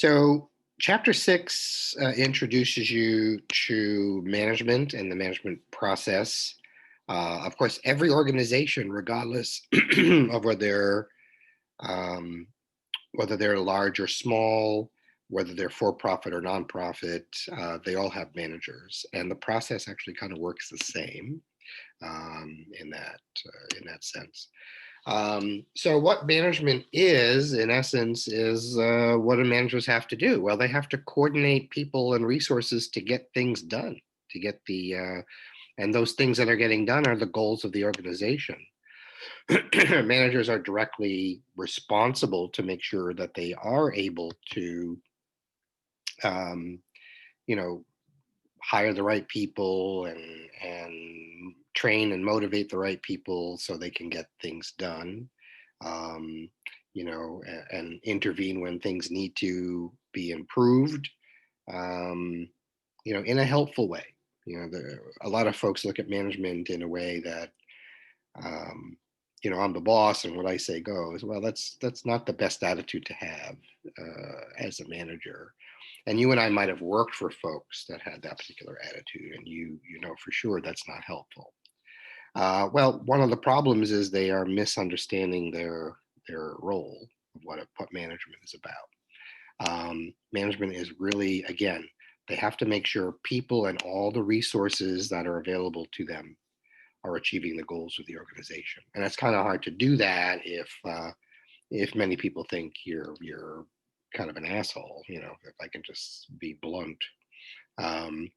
So, chapter six introduces you to management and the management process. Of course, every organization, regardless of um, whether they're large or small, whether they're for profit or nonprofit, they all have managers, and the process actually kind of works the same in that sense. So what management is, in essence, is what do managers have to do? Well, they have to coordinate people and resources to get things done, to get and those things that are getting done are the goals of the organization. Managers are directly responsible to make sure that they are able to, um, you know, hire the right people and train and motivate the right people so they can get things done. um, and intervene when things need to be improved, um, in a helpful way. A lot of folks look at management in a way that, um, I'm the boss and what I say goes. Well, that's not the best attitude to have as a manager. And you and I might have worked for folks that had that particular attitude, and you know for sure that's not helpful. Well, one of the problems is they are misunderstanding their role of what management is about. Management is really, again, they have to make sure people and all the resources that are available to them are achieving the goals of the organization. And it's kind of hard to do that if many people think you're kind of an asshole, if I can just be blunt. Um,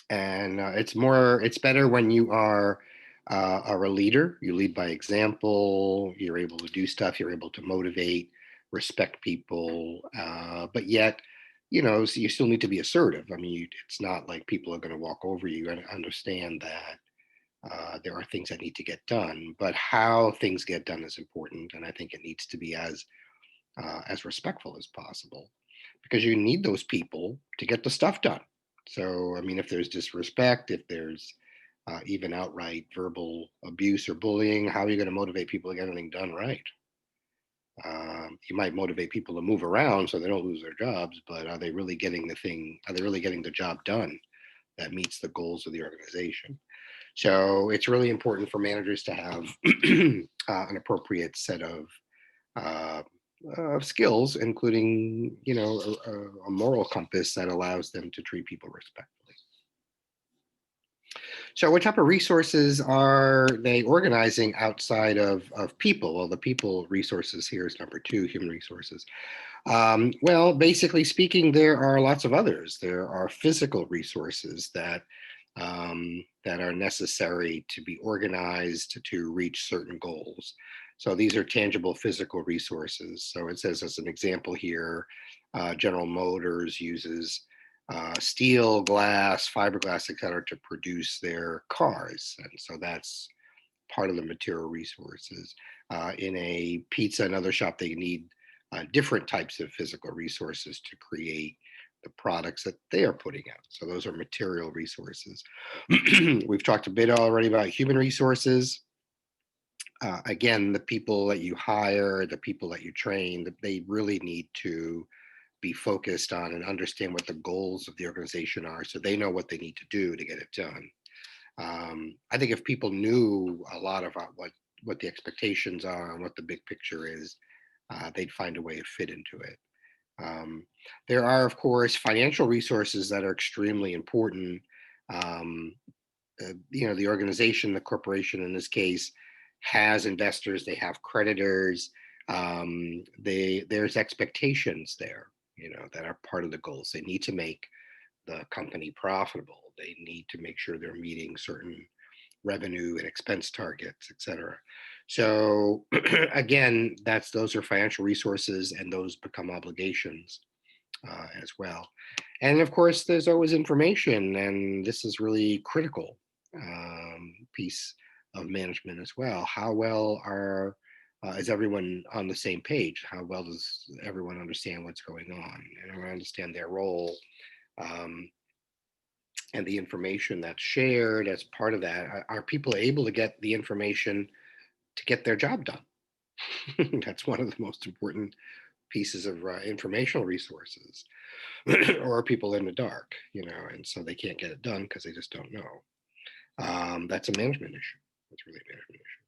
and it's better when are a leader. You lead by example. You're able to do stuff. You're able to motivate, respect people, but yet, so you still need to be assertive. I mean, it's not like people are going to walk over you, and understand that there are things that need to get done. But how things get done is important, and I think it needs to be as respectful as possible, because you need those people to get the stuff done. So, I mean, if there's disrespect, if there's even outright verbal abuse or bullying, how are you going to motivate people to get anything done right? You might motivate people to move around so they don't lose their jobs, but are they really getting the thing? Are they really getting the job done that meets the goals of the organization? So it's really important for managers to have an appropriate set uh, of skills, including, a moral compass that allows them to treat people respectfully. So, what type of resources are they organizing outside of people? Well, the people resources here is number two, human resources. Well, basically speaking, there are lots of others. There are physical resources that are necessary to be organized to reach certain goals. So these are tangible physical resources. So it says, as an example here, General Motors uses steel, glass, fiberglass, et cetera, to produce their cars. And so that's part of the material resources. In a pizza and other shop, they need different types of physical resources to create the products that they are putting out. So those are material resources. We've talked a bit already about human resources. Again, the people that you hire, the people that you train, they really need to be focused on and understand what the goals of the organization are, so they know what they need to do to get it done. I think if people knew a lot about what the expectations are and what the big picture is, they'd find a way to fit into it. Um, there are, of course, financial resources that are extremely important. Um, the organization, the corporation in this case, has investors, they have creditors, there's expectations there, that are part of the goals. They need to make the company profitable. They need to make sure they're meeting certain revenue and expense targets, et cetera. So again, those are financial resources, and those become obligations as well. And of course, there's always information, and this is really critical piece of management as well. How well is everyone on the same page? How well does everyone understand what's going on and understand their role? Um, and the information that's shared as part of that, are people able to get the information to get their job done? That's one of the most important pieces of informational resources, or people in the dark, and so they can't get it done because they just don't know. That's a management issue. That's really a management issue.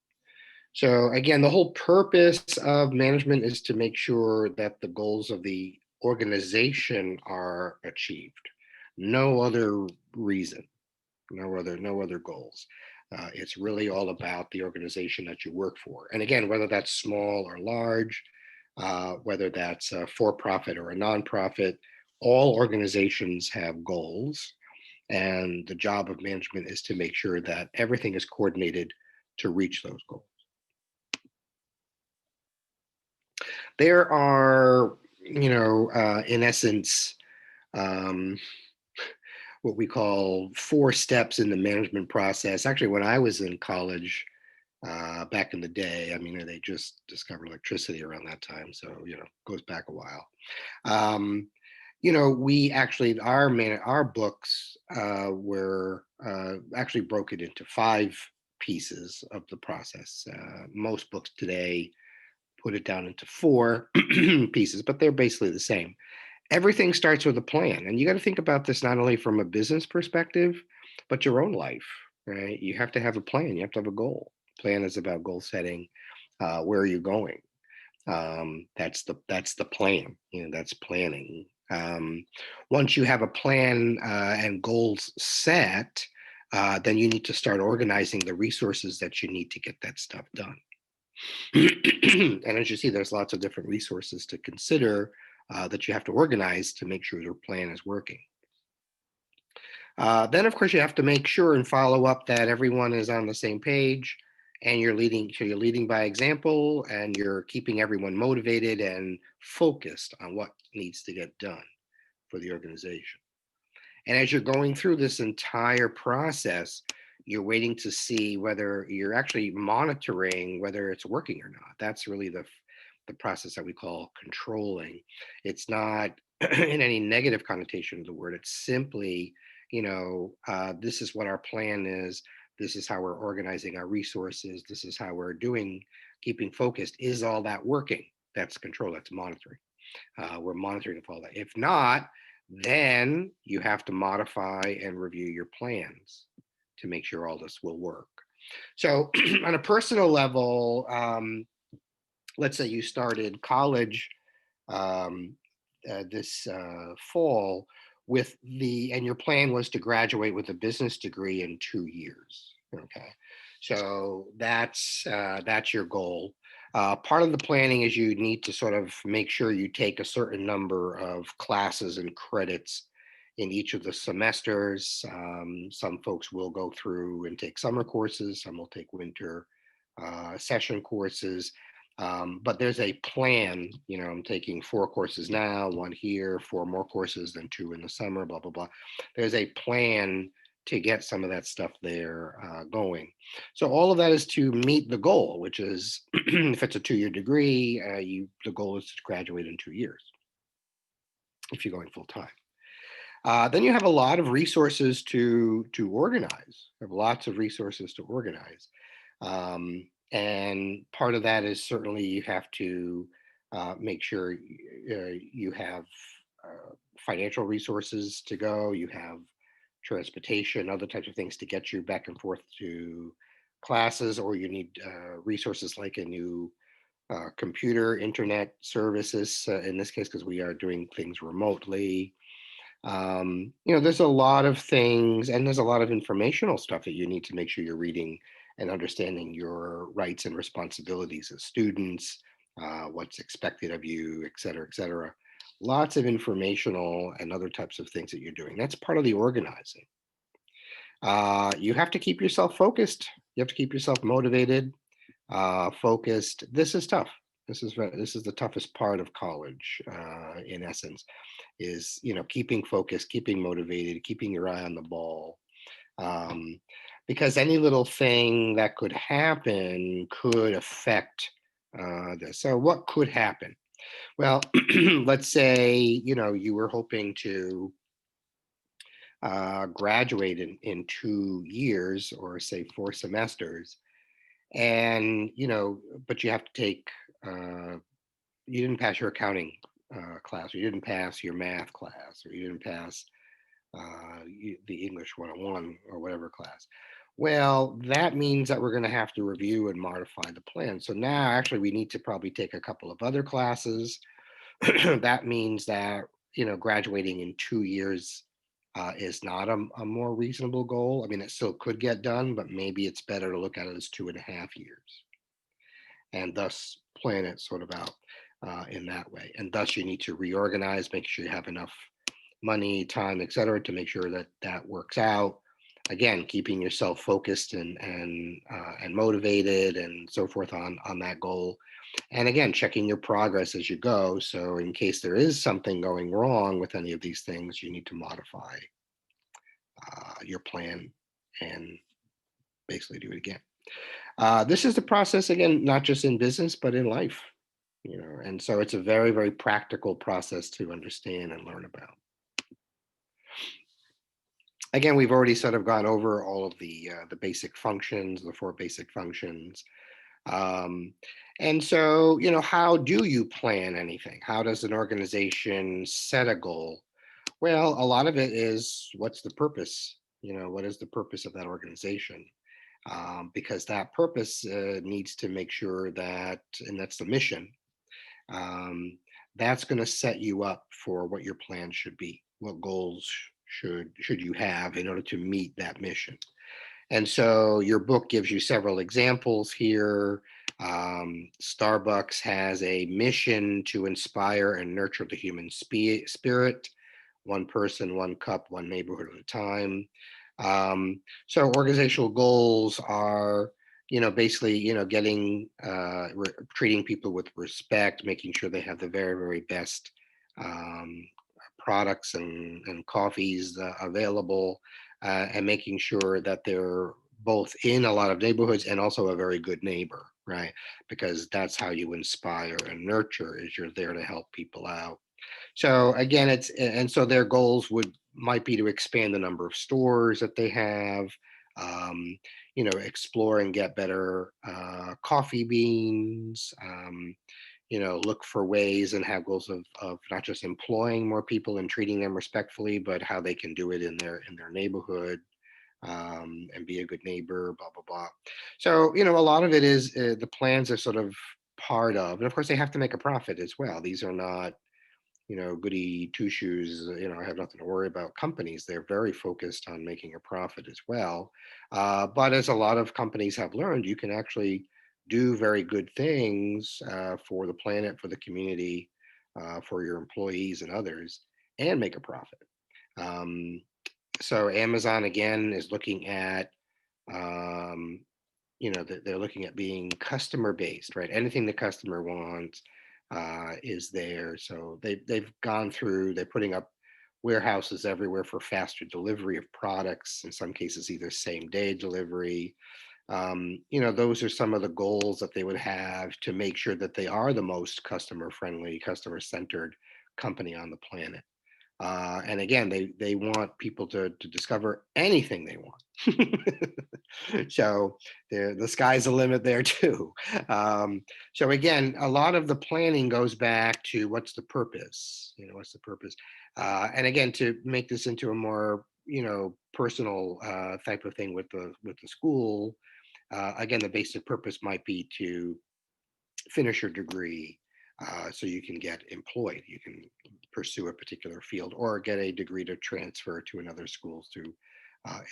So again, the whole purpose of management is to make sure that the goals of the organization are achieved. No other reason, no other goals. It's really all about the organization that you work for. And again, whether that's small or large, whether that's a for-profit or a nonprofit, all organizations have goals. And the job of management is to make sure that everything is coordinated to reach those goals. There are, in essence, um, what we call 4 steps in the management process. Actually, when I was in college back in the day, I mean, they just discovered electricity around that time, so goes back a while. Um, we actually our books were actually broken into 5 pieces of the process. Most books today put it down into 4 pieces, but they're basically the same. Everything starts with a plan, and you got to think about this not only from a business perspective, but your own life, right? You have to have a plan. You have to have a goal. Plan is about goal setting. Where are you going? That's the plan. That's planning. Once you have a plan and goals set, then you need to start organizing the resources that you need to get that stuff done. And as you see, there's lots of different resources to consider that you have to organize to make sure your plan is working. Then, of course, you have to make sure and follow up that everyone is on the same page, and you're leading. So you're leading by example, and you're keeping everyone motivated and focused on what needs to get done for the organization. And as you're going through this entire process, you're waiting to see whether you're actually monitoring whether it's working or not. That's really the process that we call controlling. It's not in any negative connotation of the word. It's simply, this is what our plan is. This is how we're organizing our resources. This is how we're keeping focused. Is all that working? That's control. That's monitoring. We're monitoring for all that. If not, then you have to modify and review your plans to make sure all this will work. So on a personal level, let's say you started college this fall and your plan was to graduate with a business degree in 2 years. Okay, so that's your goal. Part of the planning is you need to sort of make sure you take a certain number of classes and credits in each of the semesters. Some folks will go through and take summer courses, some will take winter session courses. But there's a plan. I'm taking 4 courses now, 1 here, 4 more courses, then 2 in the summer, blah, blah, blah. There's a plan to get some of that stuff there going. So all of that is to meet the goal, which is if it's a 2-year degree, the goal is to graduate in 2 years if you're going full time. Then you have a lot of resources to organize. You have lots of resources to organize. And part of that is certainly you have to make sure you have financial resources to go, you have transportation, other types of things to get you back and forth to classes, or you need resources like a new computer, internet services, in this case, because we are doing things remotely. There's a lot of things, and there's a lot of informational stuff that you need to make sure you're reading and understanding your rights and responsibilities as students, what's expected of you, et cetera, et cetera. Lots of informational and other types of things that you're doing. That's part of the organizing. You have to keep yourself focused. You have to keep yourself motivated, focused. This is tough. This is the toughest part of college, in essence, is keeping focused, keeping motivated, keeping your eye on the ball. Because any little thing that could happen could affect this. So what could happen? Well, let's say, you were hoping to graduate in 2 years, or say 4 semesters, and, but you have to take you didn't pass your accounting class, or you didn't pass your math class, or you didn't pass the English 101 or whatever class. Well, that means that we're going to have to review and modify the plan. So now actually we need to probably take a couple of other classes. That means that, graduating in 2 years is not a more reasonable goal. I mean, it still could get done, but maybe it's better to look at it as 2.5 years, and thus plan it sort of out in that way. And thus you need to reorganize, make sure you have enough money, time, et cetera, to make sure that that works out. Again, keeping yourself focused and motivated and so forth on that goal. And again, checking your progress as you go. So in case there is something going wrong with any of these things, you need to modify your plan and basically do it again. This is the process, again, not just in business, but in life, and so it's a very, very practical process to understand and learn about. Again, we've already sort of gone over all of the basic functions, the 4 basic functions. Um, and so, how do you plan anything? How does an organization set a goal? Well, a lot of it is, what's the purpose? What is the purpose of that organization? Because that purpose needs to make sure that, and that's the mission, um, that's going to set you up for what your plan should be. What goals should you have in order to meet that mission? And so your book gives you several examples here. Starbucks has a mission to inspire and nurture the human spirit, one person, one cup, one neighborhood at a time. So organizational goals are, basically, getting, treating people with respect, making sure they have the very, very best um, products and coffees available, and making sure that they're both in a lot of neighborhoods and also a very good neighbor, right? Because that's how you inspire and nurture, is you're there to help people out. So again, and so their goals might be to expand the number of stores that they have, um, explore and get better coffee beans, look for ways and have goals of not just employing more people and treating them respectfully, but how they can do it in their neighborhood, and be a good neighbor, blah, blah, blah. So, a lot of it is, the plans are sort of part of, and of course they have to make a profit as well. These are not, goody two shoes, I have nothing to worry about companies. They're very focused on making a profit as well. But as a lot of companies have learned, you can actually do very good things for the planet, for the community, for your employees and others, and make a profit. Um, so Amazon, again, is looking at, um, they're looking at being customer based, right? Anything the customer wants is there. So they've gone through, they're putting up warehouses everywhere for faster delivery of products, in some cases either same day delivery. Those are some of the goals that they would have to make sure that they are the most customer friendly, customer centered company on the planet. And again, they want people to discover anything they want. So the sky's the limit there too. So again, a lot of the planning goes back to, what's the purpose? What's the purpose? And again, to make this into a more, personal type of thing with the school. Again, the basic purpose might be to finish your degree, so you can get employed. You can pursue a particular field or get a degree to transfer to another school to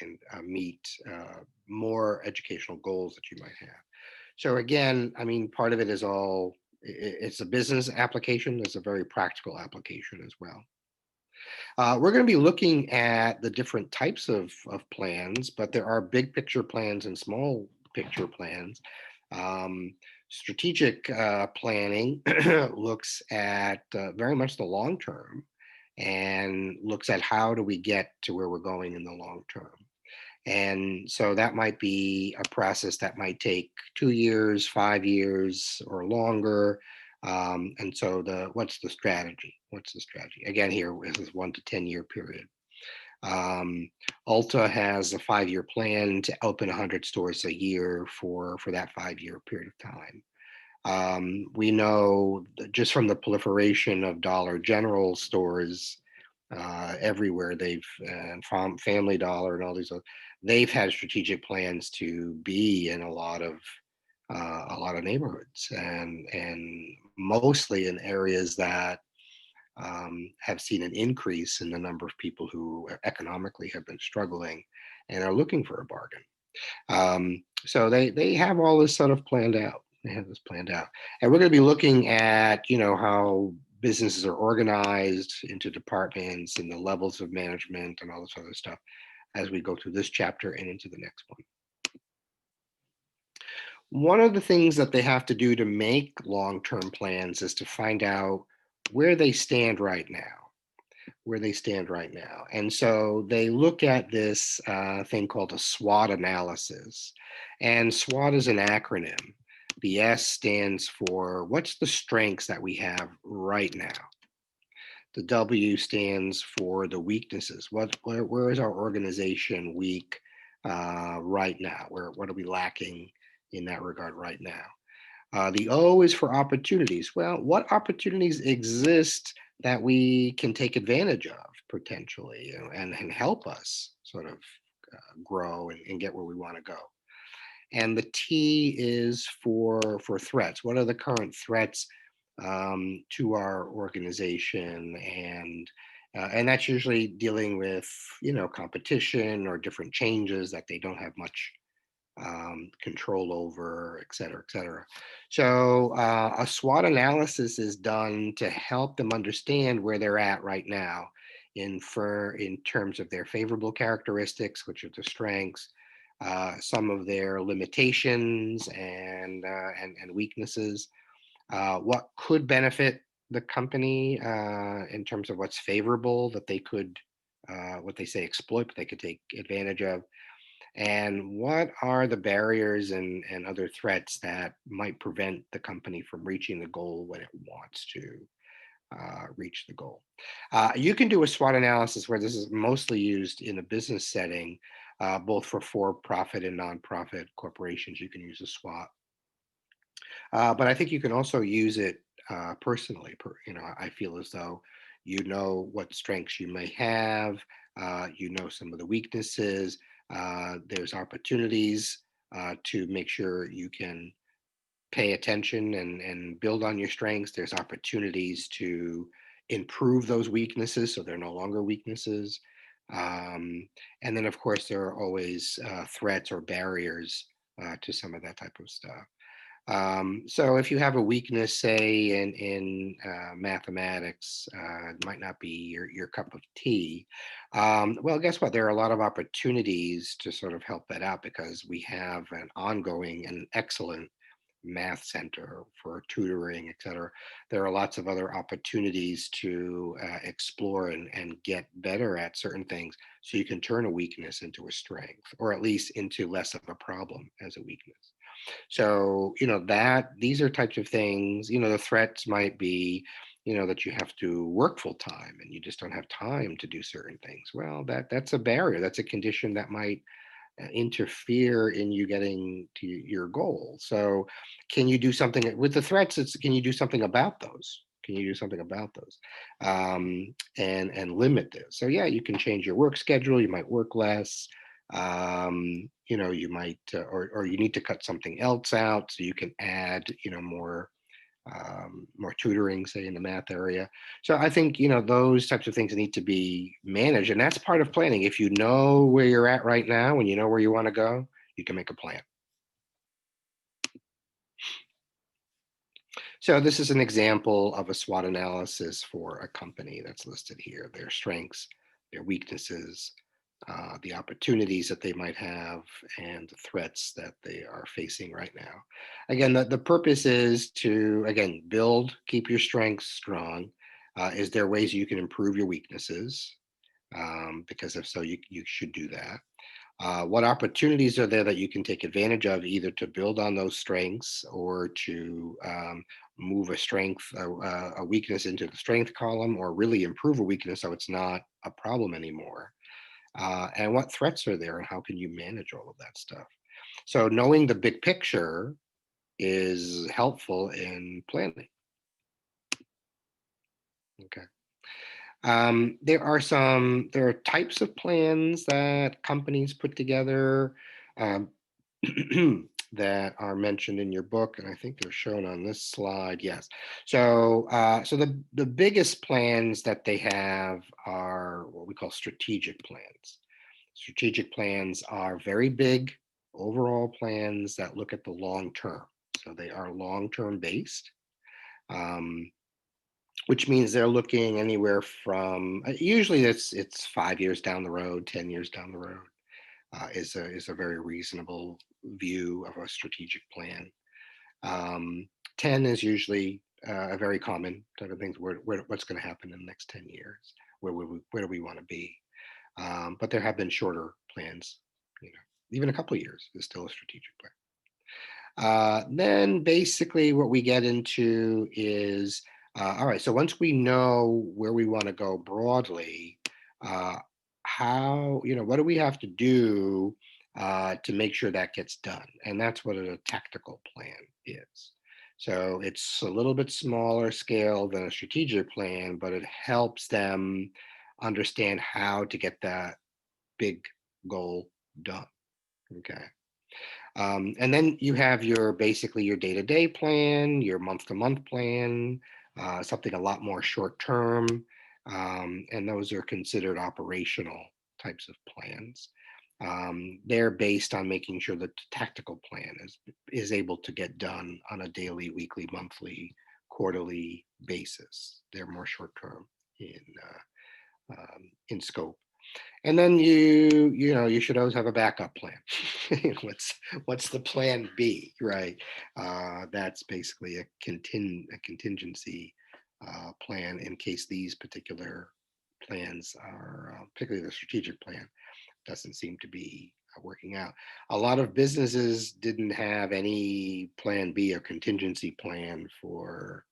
and meet more educational goals that you might have. So again, I mean, part of it is all, it's a business application. It's a very practical application as well. We're going to be looking at the different types of plans, but there are big picture plans and small picture plans. Um, Strategic planning looks at very much the long term, and looks at how do we get to where we're going in the long term. And so that might be a process that might take 2 years, 5 years, or longer. And so what's the strategy? What's the strategy? Again, here this is 1 to 10 year period. Ulta has a 5-year plan to open 100 stores a year for that 5-year period of time. We know just from the proliferation of Dollar General stores everywhere, they've and from Family Dollar and all these, they've had strategic plans to be in a lot of neighborhoods, and mostly in areas that have seen an increase in the number of people who economically have been struggling and are looking for a bargain. So they have all this sort of planned out. They have this planned out, and we're going to be looking at how businesses are organized into departments and the levels of management and all this other stuff as we go through this chapter and into the next one. One of the things that they have to do to make long-term plans is to find out where they stand right now, where they stand right now. And so they look at this thing called a SWOT analysis. And SWOT is an acronym. The S stands for what's the strengths that we have right now. The W stands for the weaknesses. Where is our organization weak right now? What are we lacking in that regard right now? The O is for opportunities. Well, what opportunities exist that we can take advantage of potentially, and help us sort of grow and get where we want to go. And the T is for threats. What are the current threats to our organization? And that's usually dealing with competition or different changes that they don't have much control over, et cetera, et cetera. So a SWOT analysis is done to help them understand where they're at right now in terms of their favorable characteristics, which are the strengths, some of their limitations and weaknesses, what could benefit the company in terms of what's favorable that they could, what they say exploit, but they could take advantage of, and what are the barriers and other threats that might prevent the company from reaching the goal when it wants to reach the goal. You can do a SWOT analysis where this is mostly used in a business setting, both for-profit and nonprofit corporations. You can use a SWOT. But I think you can also use it personally. I feel as though you know what strengths you may have, you know some of the weaknesses. There's opportunities to make sure you can pay attention and build on your strengths. There's opportunities to improve those weaknesses so they're no longer weaknesses. And then, of course, there are always threats or barriers to some of that type of stuff. So if you have a weakness, say in mathematics, it might not be your cup of tea. Well, guess what? There are a lot of opportunities to sort of help that out because we have an ongoing and excellent math center for tutoring, et cetera. There are lots of other opportunities to explore and get better at certain things so you can turn a weakness into a strength, or at least into less of a problem as a weakness. So, that these are types of things, the threats might be, that you have to work full time and you just don't have time to do certain things. Well, that's a barrier. That's a condition that might interfere in you getting to your goal. So, can you do something with the threats? Can you do something about those? Can you do something about those and limit this? So, yeah, you can change your work schedule. You might work less. You might or you need to cut something else out so you can add more tutoring, say in the math area. So I think those types of things need to be managed, and that's part of planning. If you know where you're at right now and you know where you want to go, you can make a plan. So this is an example of a SWOT analysis for a company that's listed here: their strengths, their weaknesses, the opportunities that they might have, and the threats that they are facing right now. Again, the purpose is to, again, keep your strengths strong. Is there ways you can improve your weaknesses? Because if so, you should do that. What opportunities are there that you can take advantage of, either to build on those strengths or to move a weakness into the strength column, or really improve a weakness so it's not a problem anymore? And what threats are there and how can you manage all of that stuff? So knowing the big picture is helpful in planning. Okay. There are types of plans that companies put together, um, that are mentioned in your book, and I think they're shown on this slide. Yes. So the biggest plans that they have are what we call strategic plans. Strategic plans are very big overall plans that look at the long term. So they are long term based. Um, which means they're looking anywhere from usually it's 5 years down the road, 10 years down the road, is a very reasonable view of a strategic plan. 10 is usually a very common type of thing. What's going to happen in the next 10 years? Where do we want to be? But there have been shorter plans. Even a couple of years is still a strategic plan. Then basically what we get into is, all right, so once we know where we want to go broadly, uh, what do we have to do to make sure that gets done? And that's what a tactical plan is. So it's a little bit smaller scale than a strategic plan, but it helps them understand how to get that big goal done. Okay. And then you have basically your day-to-day plan, your month-to-month plan, something a lot more short-term, and those are considered operational types of plans. They're based on making sure that the tactical plan is able to get done on a daily, weekly, monthly, quarterly basis. They're more short-term in scope. And then you should always have a backup plan. What's the plan B, right? That's basically a contingency plan in case these particular plans are, particularly the strategic plan, doesn't seem to be working out. A lot of businesses didn't have any plan B or contingency plan for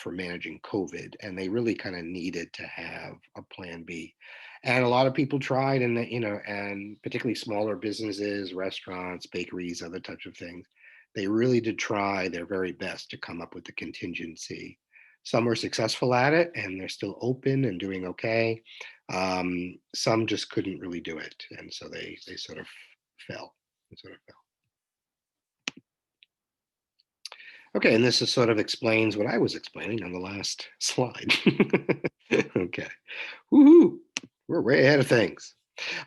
managing COVID, and they really kind of needed to have a plan B. And a lot of people tried, and and particularly smaller businesses, restaurants, bakeries, other types of things, they really did try their very best to come up with the contingency. Some were successful at it, and they're still open and doing okay. Some just couldn't really do it, and so they sort of fell. They sort of fell. Okay, and this is sort of explains what I was explaining on the last slide. Okay. Woohoo! We're way ahead of things.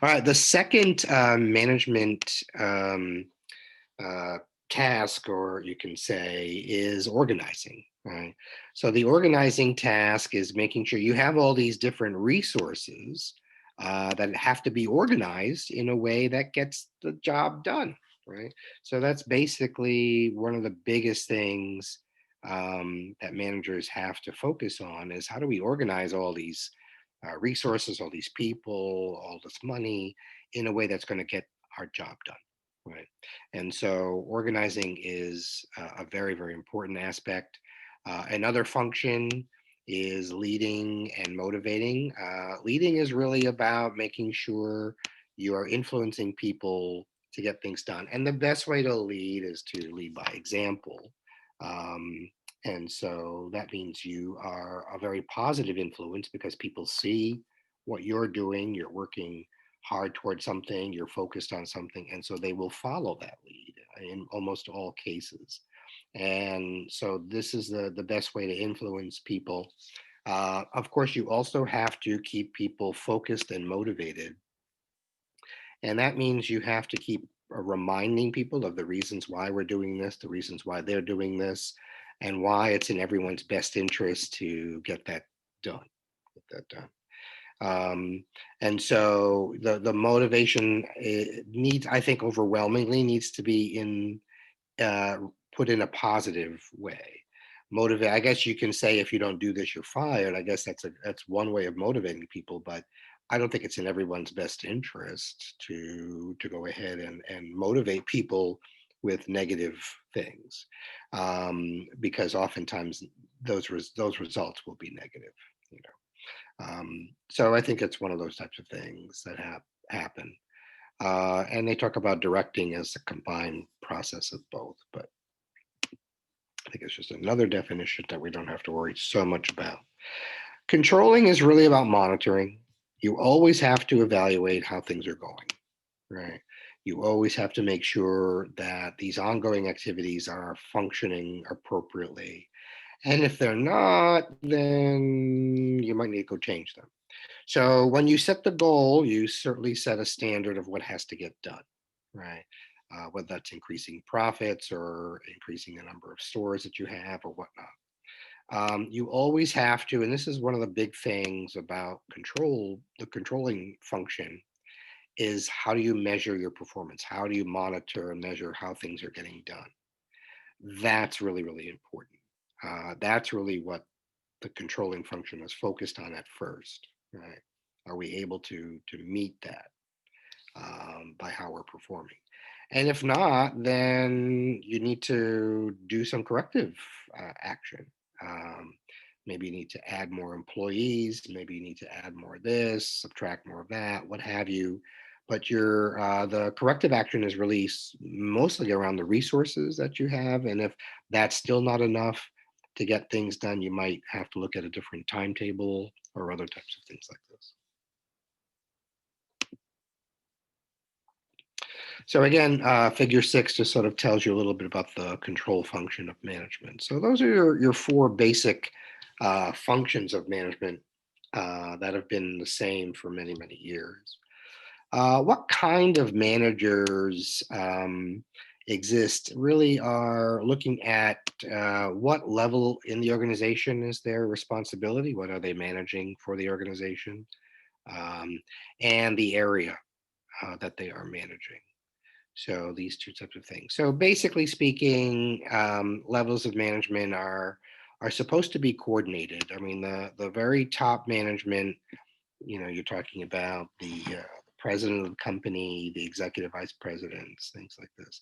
All right, the second management uh, task, or you can say, is organizing. Right. So the organizing task is making sure you have all these different resources that have to be organized in a way that gets the job done. Right. So that's basically one of the biggest things that managers have to focus on is how do we organize all these resources, all these people, all this money in a way that's going to get our job done. Right. And so organizing is a very, very important aspect. Another function is leading and motivating. Leading is really about making sure you are influencing people to get things done. And the best way to lead is to lead by example. Um, and so that means you are a very positive influence because people see what you're doing, you're working hard towards something, you're focused on something, and so they will follow that lead in almost all cases. And so this is the best way to influence people. Of course, you also have to keep people focused and motivated. And that means you have to keep reminding people of the reasons why we're doing this, the reasons why they're doing this, and why it's in everyone's best interest to get that done. Get that done. And so the motivation needs, I think, overwhelmingly needs to be uh, put in a positive way. Motivate. I guess you can say if you don't do this, you're fired. I guess that's one way of motivating people, but I don't think it's in everyone's best interest to go ahead and motivate people with negative things, because oftentimes those results will be negative. You so I think it's one of those types of things that happen. And they talk about directing as a combined process of both. But I think it's just another definition that we don't have to worry so much about. Controlling is really about monitoring. You always have to evaluate how things are going, right? You always have to make sure that these ongoing activities are functioning appropriately. And if they're not, then you might need to go change them. So when you set the goal, you certainly set a standard of what has to get done, right? Whether that's increasing profits or increasing the number of stores that you have or whatnot. You always have to, and this is one of the big things about control, the controlling function is how do you measure your performance? How do you monitor and measure how things are getting done? That's really, really important. That's really what the controlling function is focused on at first, right? Are we able to meet that by how we're performing? And if not, then you need to do some corrective action. Um, Maybe you need to add more employees. Maybe you need to add more of this, subtract more of that, what have you. But your the corrective action is really mostly around the resources that you have, and if that's still not enough to get things done, you might have to look at a different timetable or other types of things like this. So again, figure 6 just sort of tells you a little bit about the control function of management. So those are your four basic functions of management that have been the same for many, many years. What kind of managers exist really are looking at what level in the organization is their responsibility, what are they managing for the organization, um, and the area that they are managing. So these two types of things. So basically speaking, levels of management are supposed to be coordinated. I mean, the very top management, you're talking about the president of the company, the executive vice presidents, things like this.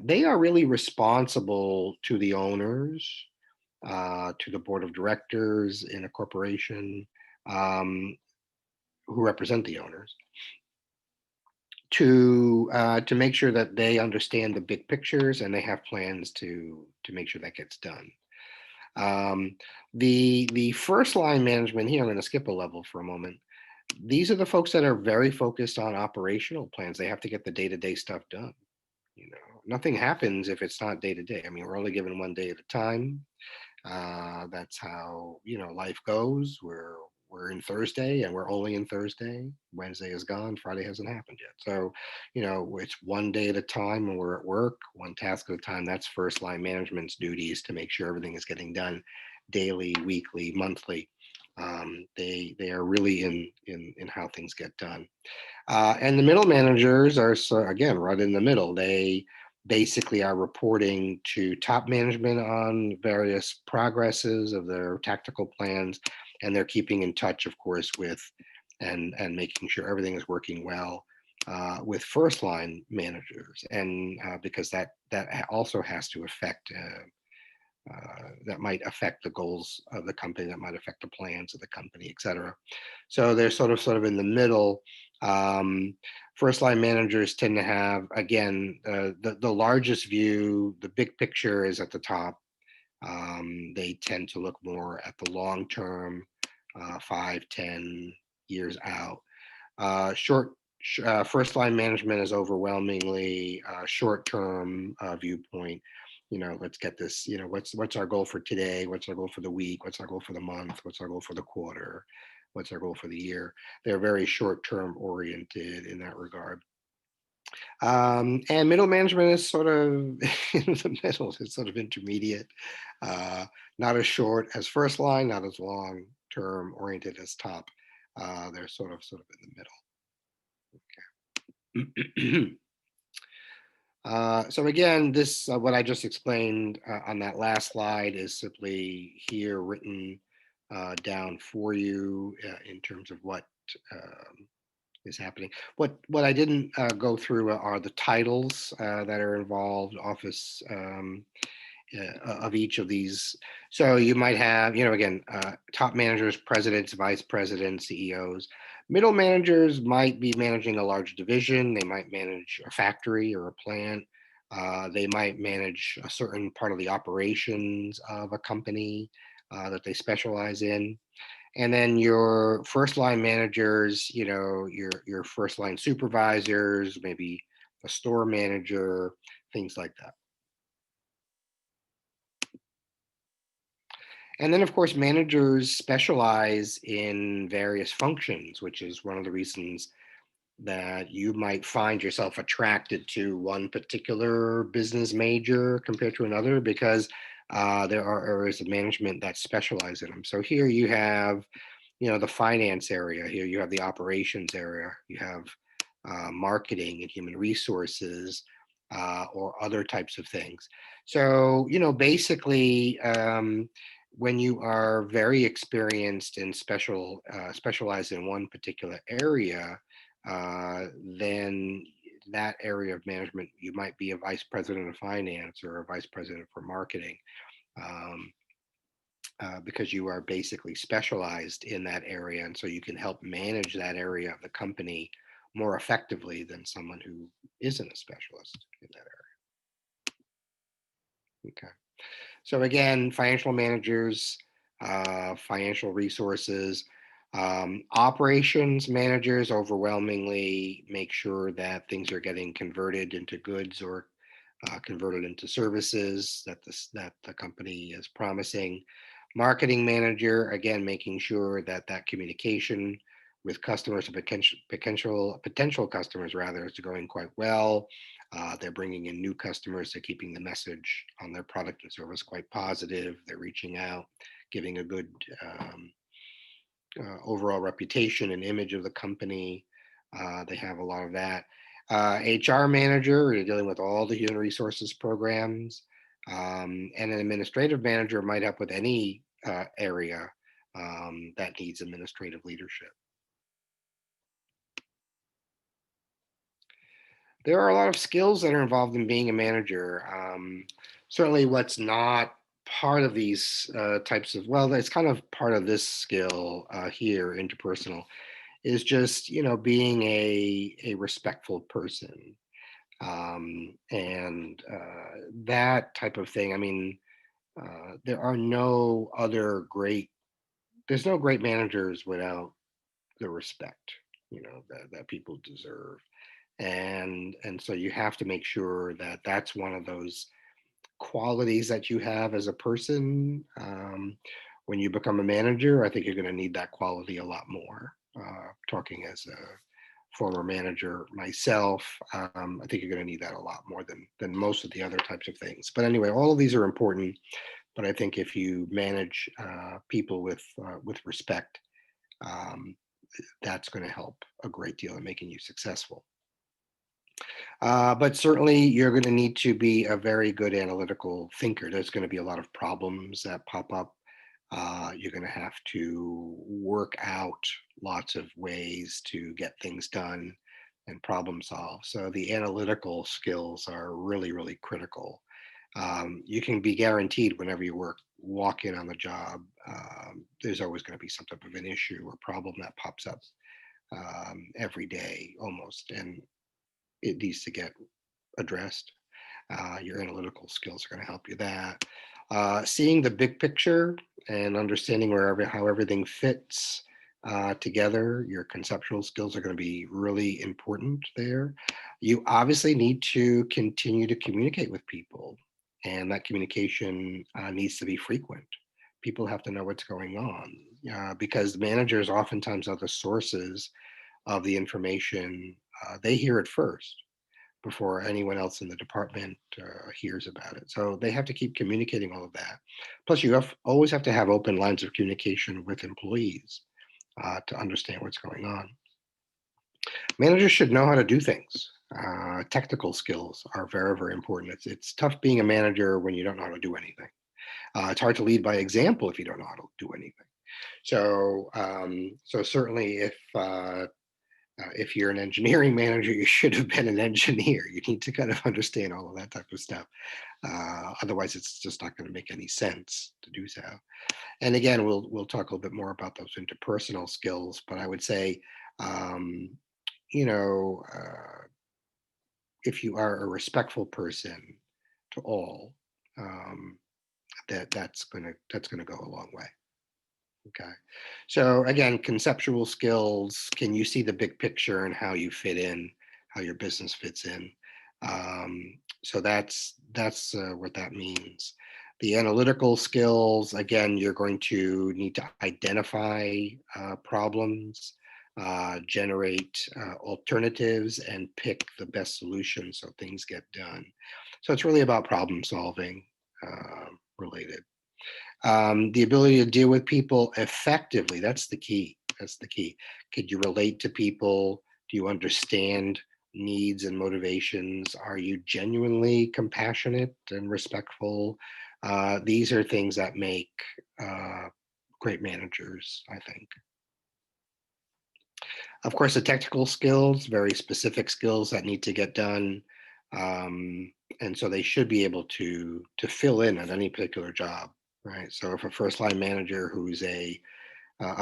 They are really responsible to the owners, to the board of directors in a corporation, um, who represent the owners, to make sure that they understand the big pictures and they have plans to make sure that gets done. Um, the first line management here, I'm going to skip a level for a moment. These are the folks that are very focused on operational plans. They have to get the day-to-day stuff done. Nothing happens if it's not day to day. I mean, we're only given one day at a time. That's how life goes. We're in Thursday, and we're only in Thursday. Wednesday is gone. Friday hasn't happened yet. So, it's one day at a time when we're at work, one task at a time. That's first line management's duties to make sure everything is getting done daily, weekly, monthly. They are really in how things get done. And the middle managers are, so again, right in the middle. They basically are reporting to top management on various progresses of their tactical plans, and they're keeping in touch, of course, with and making sure everything is working well with first line managers, and because that also has to affect. That might affect the goals of the company, that might affect the plans of the company, et cetera. So they're sort of in the middle. Um, First line managers tend to have, again, the largest view, the big picture is at the top. They tend to look more at the long term, 5, 10 years out. Short First line management is overwhelmingly short term viewpoint. Let's get this. What's our goal for today? What's our goal for the week? What's our goal for the month? What's our goal for the quarter? What's our goal for the year? They're very short term oriented in that regard. And middle management is sort of in the middle. It's sort of intermediate, uh, not as short as first line, not as long term oriented as top. They're sort of in the middle. So again, this what I just explained on that last slide is simply here written down for you in terms of what is happening. What I didn't go through are the titles that are involved, office of each of these. So you might have, again, top managers, presidents, vice presidents, CEOs. Middle managers might be managing a large division. They might manage a factory or a plant. They might manage a certain part of the operations of a company that they specialize in. And then your first line managers, your first line supervisors, maybe a store manager, things like that. And then, of course, managers specialize in various functions, which is one of the reasons that you might find yourself attracted to one particular business major compared to another, because there are areas of management that specialize in them. So here you have, the finance area. Here you have the operations area. You have marketing and human resources, or other types of things. So, basically, when you are very experienced and specialized in one particular area, uh, then that area of management, you might be a vice president of finance or a vice president for marketing. Um, because you are basically specialized in that area. And so you can help manage that area of the company more effectively than someone who isn't a specialist in that area. Okay. So again, financial managers, financial resources, operations managers overwhelmingly make sure that things are getting converted into goods or converted into services that the company is promising. Marketing manager, again, making sure that that communication with customers and potential customers rather is going quite well. They're bringing in new customers. They're keeping the message on their product and service quite positive. They're reaching out, giving a good overall reputation and image of the company. They have a lot of that. HR manager, you're dealing with all the human resources programs. And an administrative manager might help with any area that needs administrative leadership. There are a lot of skills that are involved in being a manager. Certainly, what's not part of these types of, well, it's kind of part of this skill here, interpersonal, is just being a respectful person, and that type of thing. I mean, there are no other great. There's no great managers without the respect, that people deserve, and so you have to make sure that that's one of those qualities that you have as a person. When you become a manager, I think you're going to need that quality a lot more. Talking as a former manager myself, I think you're going to need that a lot more than most of the other types of things. But anyway, all of these are important. But I think if you manage people with respect, um, that's going to help a great deal in making you successful. But certainly, you're going to need to be a very good analytical thinker. There's going to be a lot of problems that pop up. You're going to have to work out lots of ways to get things done and problem solve. So the analytical skills are really, really critical. You can be guaranteed whenever you walk in on the job, there's always going to be some type of an issue or problem that pops up every day almost, and it needs to get addressed. Your analytical skills are going to help you that. Seeing the big picture and understanding how everything fits together, your conceptual skills are going to be really important there. You obviously need to continue to communicate with people, and that communication needs to be frequent. People have to know what's going on, because managers oftentimes are the sources of the information. They hear it first before anyone else in the department hears about it. So they have to keep communicating all of that. Plus, you always have to have open lines of communication with employees to understand what's going on. Managers should know how to do things. Technical skills are very, very important. It's tough being a manager when you don't know how to do anything. It's hard to lead by example if you don't know how to do anything. So certainly, if you're an engineering manager, you should have been an engineer. You need to kind of understand all of that type of stuff. Otherwise, it's just not going to make any sense to do so. And again, we'll talk a little bit more about those interpersonal skills. But I would say, um, you know, uh, if you are a respectful person to all, um, that's gonna go a long way. Okay. So again, conceptual skills, can you see the big picture and how you fit in, how your business fits in? So that's what that means. The analytical skills, again, you're going to need to identify problems, generate alternatives, and pick the best solution so things get done. So it's really about problem solving related. The ability to deal with people effectively, that's the key. That's the key. Could you relate to people? Do you understand needs and motivations? Are you genuinely compassionate and respectful? These are things that make uh, great managers, I think. Of course, the technical skills, very specific skills that need to get done. And so they should be able to fill in at any particular job, right? So if a first line manager who's a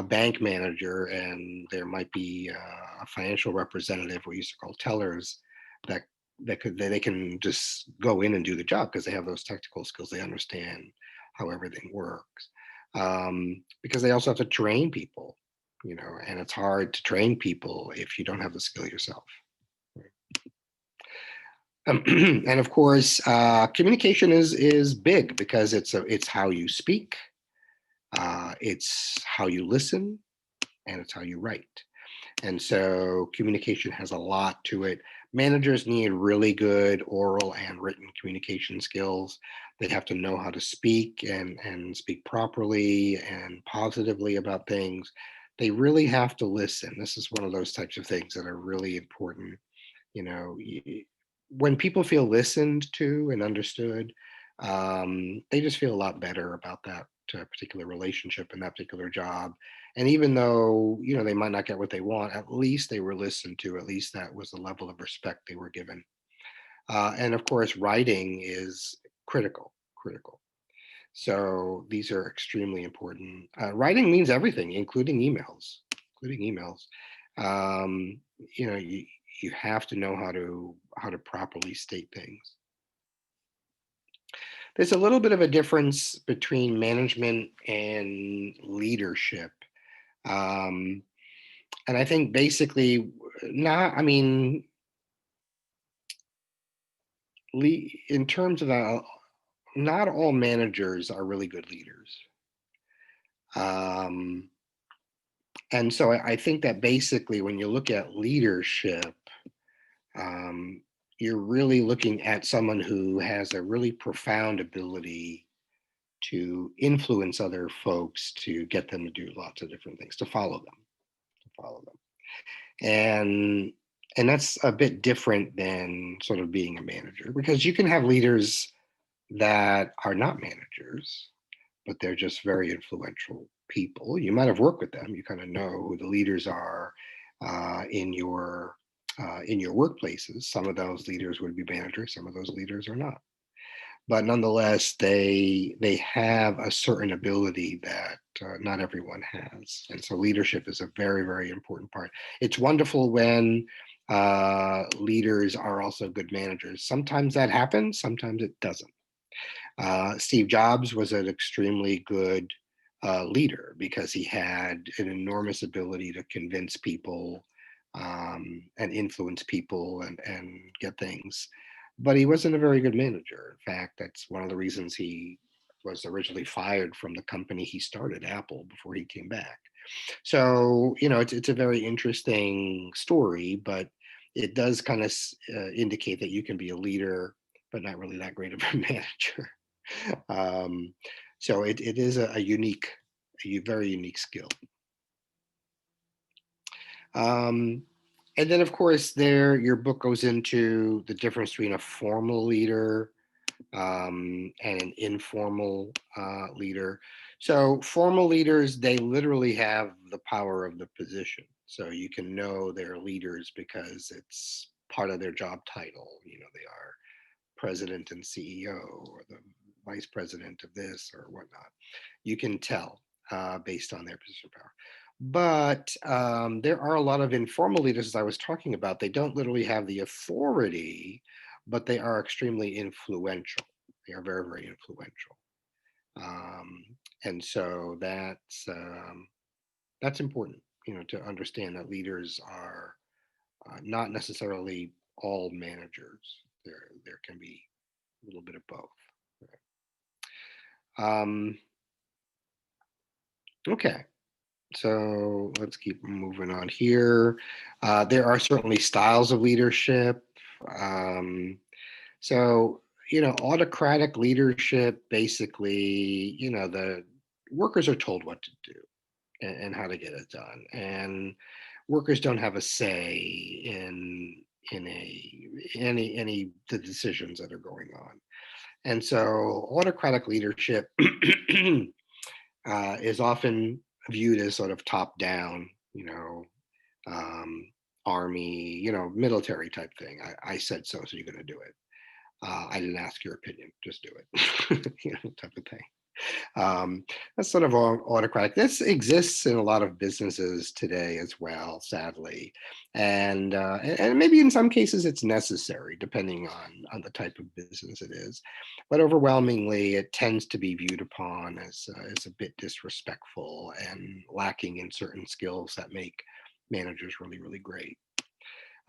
bank manager, and there might be a financial representative, we used to call tellers, that they can just go in and do the job because they have those technical skills. They understand how everything works, because they also have to train people, and it's hard to train people if you don't have the skill yourself. And of course, communication is big because it's how you speak, it's how you listen, and it's how you write. And so communication has a lot to it. Managers need really good oral and written communication skills. They have to know how to speak and speak properly and positively about things. They really have to listen. This is one of those types of things that are really important. You know, when people feel listened to and understood, they just feel a lot better about that particular relationship and that particular job. And even though, they might not get what they want, at least they were listened to. At least that was the level of respect they were given. And of course, writing is critical. So these are extremely important. Writing means everything, including emails. Um, you know, you have to know how to properly state things. There's a little bit of a difference between management and leadership. Um, and I think basically, not, I mean, in terms of that, not all managers are really good leaders. Um, and so I think that basically, when you look at leadership, um, you're really looking at someone who has a really profound ability to influence other folks to get them to do lots of different things, to follow them. And and that's a bit different than sort of being a manager, because you can have leaders that are not managers, but they're just very influential people. You might have worked with them. You kind of know who the leaders are in your workplaces. Some of those leaders would be managers. Some of those leaders are not. But nonetheless, they have a certain ability that not everyone has, and so leadership is a very, very important part. It's wonderful when leaders are also good managers. Sometimes that happens. Sometimes it doesn't. Steve Jobs was an extremely good leader because he had an enormous ability to convince people, and influence people, and get things. But he wasn't a very good manager. In fact, that's one of the reasons he was originally fired from the company he started, Apple, before he came back. So, it's a very interesting story, but it does kind of indicate that you can be a leader, but not really that great of a manager. Um, so it is a very unique skill. Um, and then, of course, your book goes into the difference between a formal leader, and an informal leader. So formal leaders, they literally have the power of the position. So you can know they're leaders because it's part of their job title. They are president and CEO, or the vice president of this or whatnot. You can tell. based on their position of power. But there are a lot of informal leaders, as I was talking about. They don't literally have the authority, but they are extremely influential. They are very, very influential. Um, and so that's important, to understand that leaders are not necessarily all managers. There can be a little bit of both. Um, okay, so let's keep moving on here. There are certainly styles of leadership. Um, so, autocratic leadership, basically, the workers are told what to do and how to get it done. And workers don't have a say in any the decisions that are going on. And so autocratic leadership is often viewed as sort of top down, um, army, military type thing. I said so, so you're going to do it. I didn't ask your opinion, just do it, type of thing. That's sort of autocratic. This exists in a lot of businesses today as well, sadly, and maybe in some cases it's necessary, depending on the type of business it is. But overwhelmingly, it tends to be viewed upon as a bit disrespectful and lacking in certain skills that make managers really, really great.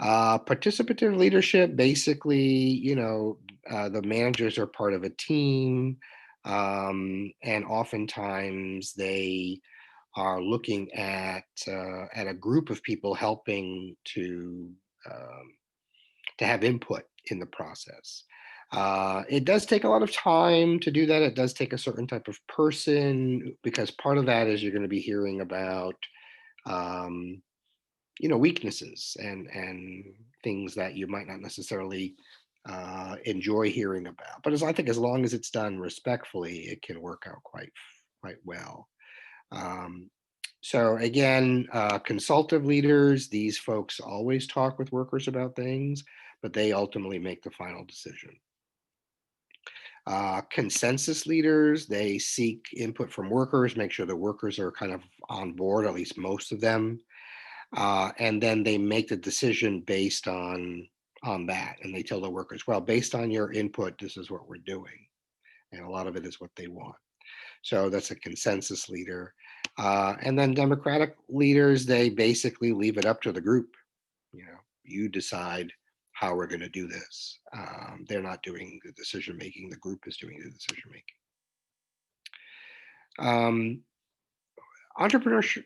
Participative leadership, basically, the managers are part of a team, and oftentimes they are looking at a group of people helping um, to have input in the process. It does take a lot of time to do that. It does take a certain type of person, because part of that is you're going to be hearing about um, weaknesses and things that you might not necessarily enjoy hearing about. But I think as long as it's done respectfully, it can work out quite well. Um, so again, consultative leaders, these folks always talk with workers about things, but they ultimately make the final decision. Consensus leaders, they seek input from workers, make sure the workers are kind of on board, at least most of them, and then they make the decision based on that, and they tell the workers, well, based on your input, this is what we're doing, and a lot of it is what they want. So that's a consensus leader. And then democratic leaders, they basically leave it up to the group. You decide how we're going to do this. They're not doing the decision making, the group is doing the decision making. Entrepreneurship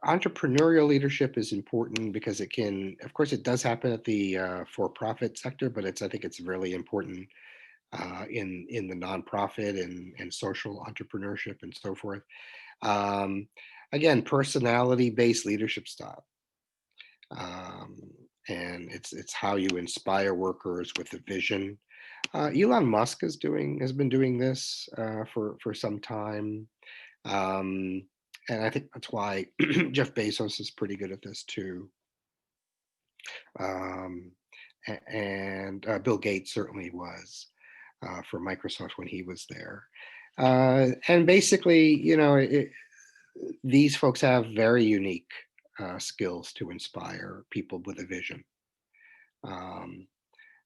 Entrepreneurial leadership is important because it can, of course, it does happen at the for-profit sector, but I think it's really important in the nonprofit and social entrepreneurship and so forth. Um, Again, personality-based leadership style, um, and it's how you inspire workers with a vision. Elon Musk has been doing this for some time. Um, and I think that's why Jeff Bezos is pretty good at this too. Um, and Bill Gates certainly was for Microsoft when he was there. And basically, these folks have very unique skills to inspire people with a vision. Um,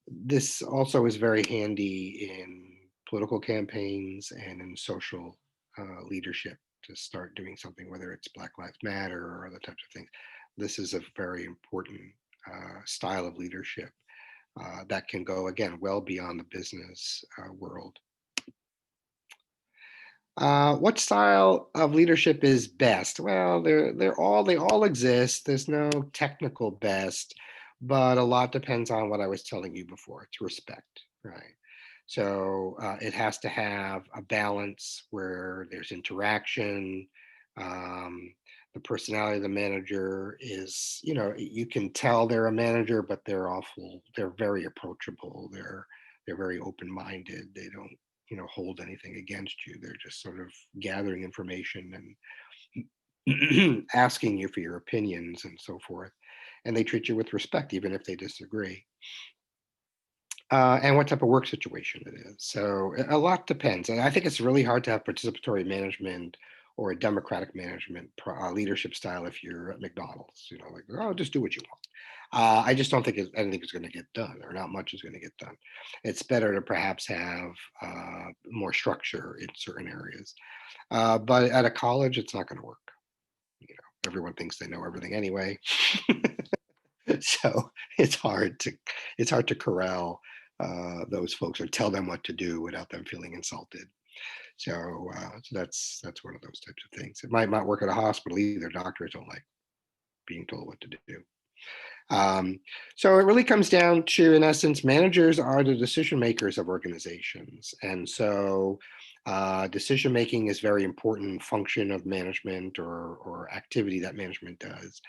this also is very handy in political campaigns and in social leadership, to start doing something, whether it's Black Lives Matter or other types of things. This is a very important style of leadership that can go, again, well beyond the business world. What style of leadership is best? Well, they all exist. There's no technical best, but a lot depends on what I was telling you before. It's respect, right? So it has to have a balance where there's interaction. Um, the personality of the manager is, you can tell they're a manager, but they're very approachable. They're very open-minded. They don't hold anything against you. They're just sort of gathering information and asking you for your opinions and so forth. And they treat you with respect, even if they disagree. And what type of work situation it is. So a lot depends. And I think it's really hard to have participatory management or a democratic management leadership style if you're at McDonald's, like, oh, just do what you want. I just don't think anything is going to get done, or not much is going to get done. It's better to perhaps have more structure in certain areas. But at a college, it's not going to work. Everyone thinks they know everything anyway. So it's hard to corral those folks or tell them what to do without them feeling insulted. So that's one of those types of things. It might not work at a hospital either. Doctors don't like being told what to do. Um, so it really comes down to, in essence, managers are the decision makers of organizations, and so decision making is very important function of management or activity that management does.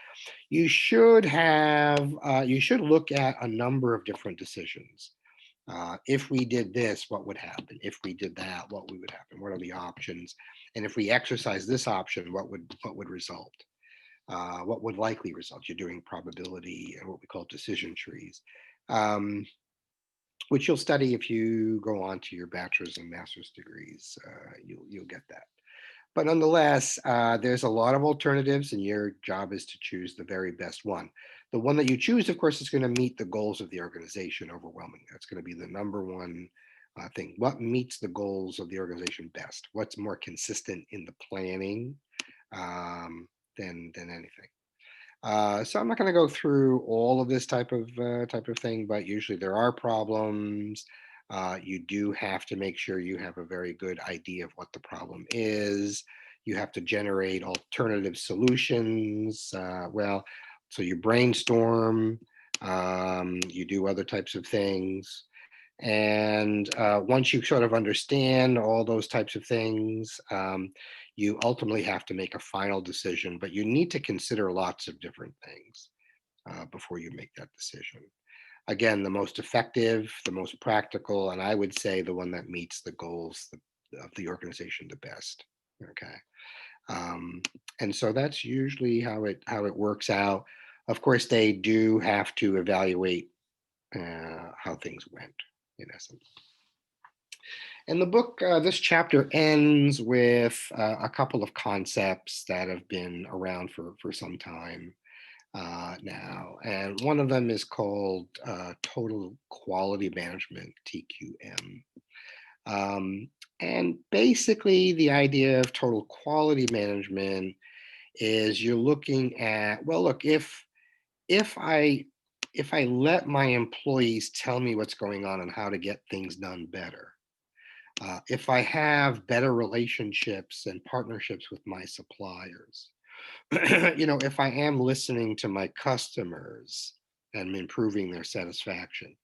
You should look at a number of different decisions. If we did this, what would happen? If we did that, what would happen? What are the options? And if we exercise this option, what would result? What would likely result? You're doing probability and what we call decision trees, um, which you'll study if you go on to your bachelor's and master's degrees. You'll get that. But nonetheless, there's a lot of alternatives, and your job is to choose the very best one. The one that you choose, of course, is going to meet the goals of the organization overwhelmingly. That's going to be the number one thing. What meets the goals of the organization best? What's more consistent in the planning than anything? So I'm not going to go through all of this type of thing, but usually there are problems. You do have to make sure you have a very good idea of what the problem is. You have to generate alternative solutions. So you brainstorm. You do other types of things. And once you sort of understand all those types of things, you ultimately have to make a final decision, but you need to consider lots of different things before you make that decision. Again, the most effective, the most practical, and I would say the one that meets the goals of the organization the best. Okay. Um, and so that's usually how it works out. Of course, they do have to evaluate how things went, in essence. And the book, this chapter ends with a couple of concepts that have been around for some time now. And one of them is called Total Quality Management, TQM. Um, and basically, the idea of total quality management is you're looking at, well, look, if I if I let my employees tell me what's going on and how to get things done better, if I have better relationships and partnerships with my suppliers, if I am listening to my customers and improving their satisfaction,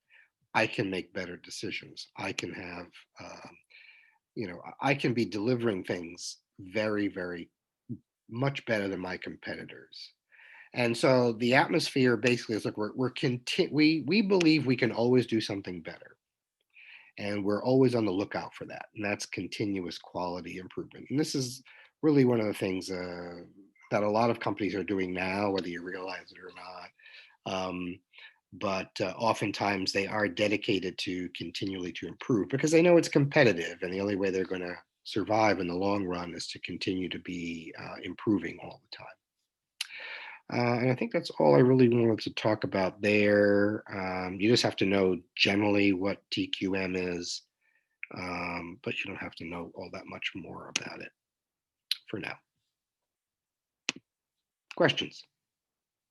I can make better decisions. Um, I can be delivering things very, very much better than my competitors. And so the atmosphere basically is like we believe we can always do something better, and we're always on the lookout for that, and that's continuous quality improvement. And this is really one of the things that a lot of companies are doing now, whether you realize it or not. But oftentimes they are dedicated to continually to improve because they know it's competitive, and the only way they're going to survive in the long run is to continue to be improving all the time. And I think that's all I really wanted to talk about there. You just have to know generally what TQM is, but you don't have to know all that much more about it for now. Questions?